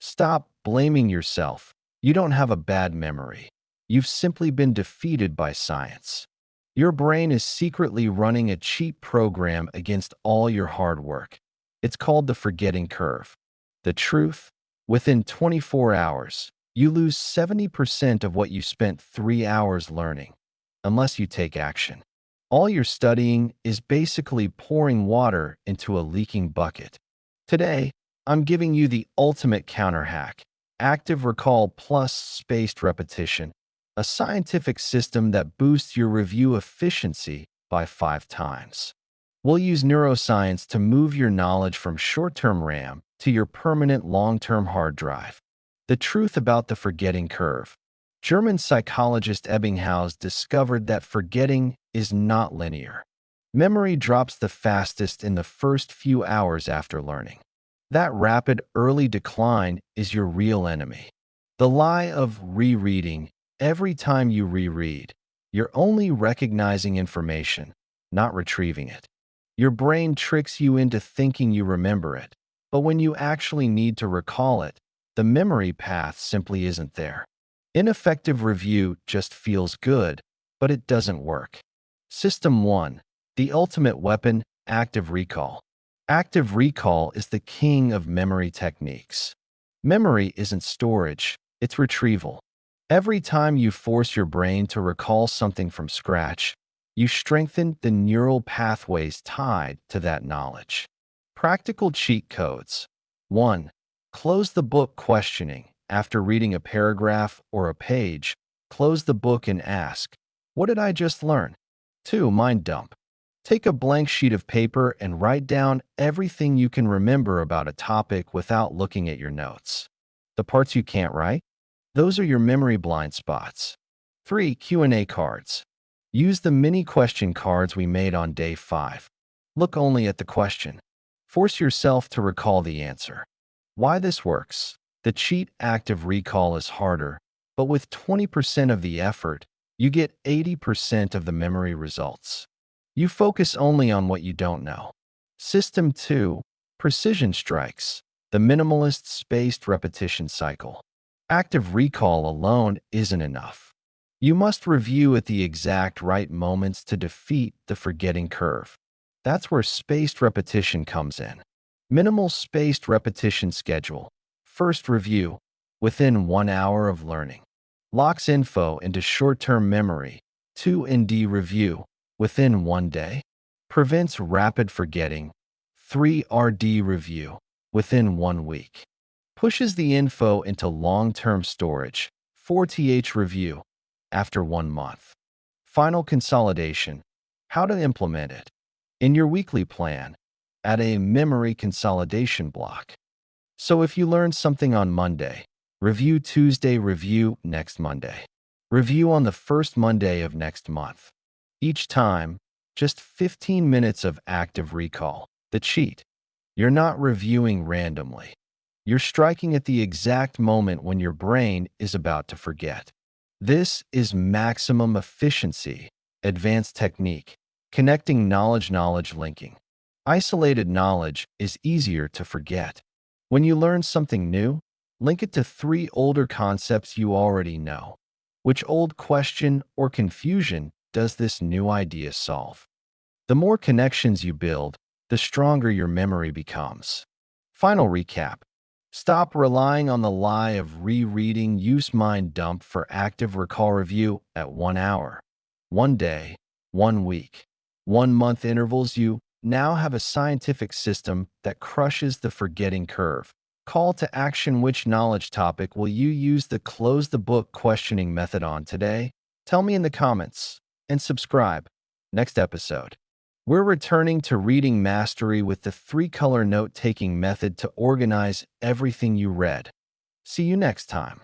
Stop blaming yourself. You don't have a bad memory. You've simply been defeated by science. Your brain is secretly running a cheat program against all your hard work. It's called the forgetting curve. The truth? Within 24 hours, you lose 70% of what you spent 3 hours learning, unless you take action. All you're studying is basically pouring water into a leaking bucket. Today, I'm giving you the ultimate counter hack: active recall plus spaced repetition, a scientific system that boosts your review efficiency by 5 times. We'll use neuroscience to move your knowledge from short-term RAM to your permanent long-term hard drive. The truth about the forgetting curve. German psychologist Ebbinghaus discovered that forgetting is not linear. Memory drops the fastest in the first few hours after learning. That rapid early decline is your real enemy. The lie of rereading. Every time you reread, you're only recognizing information, not retrieving it. Your brain tricks you into thinking you remember it, but when you actually need to recall it, the memory path simply isn't there. Ineffective review just feels good, but it doesn't work. System 1. The ultimate weapon: active recall. Active recall is the king of memory techniques. Memory isn't storage, it's retrieval. Every time you force your brain to recall something from scratch, you strengthen the neural pathways tied to that knowledge. Practical cheat codes. 1. Close the book questioning. After reading a paragraph or a page, close the book and ask, "What did I just learn?" 2. Mind dump. Take a blank sheet of paper and write down everything you can remember about a topic without looking at your notes. The parts you can't write? Those are your memory blind spots. 3. Q&A cards. Use the mini question cards we made on day 5. Look only at the question. Force yourself to recall the answer. Why this works? The cheat active recall is harder, but with 20% of the effort, you get 80% of the memory results. You focus only on what you don't know. System 2. Precision strikes. The minimalist spaced repetition cycle. Active recall alone isn't enough. You must review at the exact right moments to defeat the forgetting curve. That's where spaced repetition comes in. Minimal spaced repetition schedule. First review, within 1 hour of learning. Locks info into short-term memory. 2 review, within 1 day. Prevents rapid forgetting. 3 review, within 1 week. Pushes the info into long-term storage. 4 review, after 1 month. Final consolidation. How to implement it. In your weekly plan, add a memory consolidation block. So if you learn something on Monday, review Tuesday, review next Monday. Review on the first Monday of next month. Each time, just 15 minutes of active recall. The cheat. You're not reviewing randomly. You're striking at the exact moment when your brain is about to forget. This is maximum efficiency, advanced technique, connecting knowledge linking. Isolated knowledge is easier to forget. When you learn something new, link it to 3 older concepts you already know. Which old question or confusion does this new idea solve? The more connections you build, the stronger your memory becomes. Final recap. Stop relying on the lie of rereading. Use mind dump for active recall review at 1 hour, 1 day, 1 week, 1 month intervals. You now have a scientific system that crushes the forgetting curve. Call to action. Which knowledge topic will you use the close the book questioning method on today? Tell me in the comments and subscribe. Next episode, we're returning to reading mastery with the 3-color note-taking method to organize everything you read. See you next time.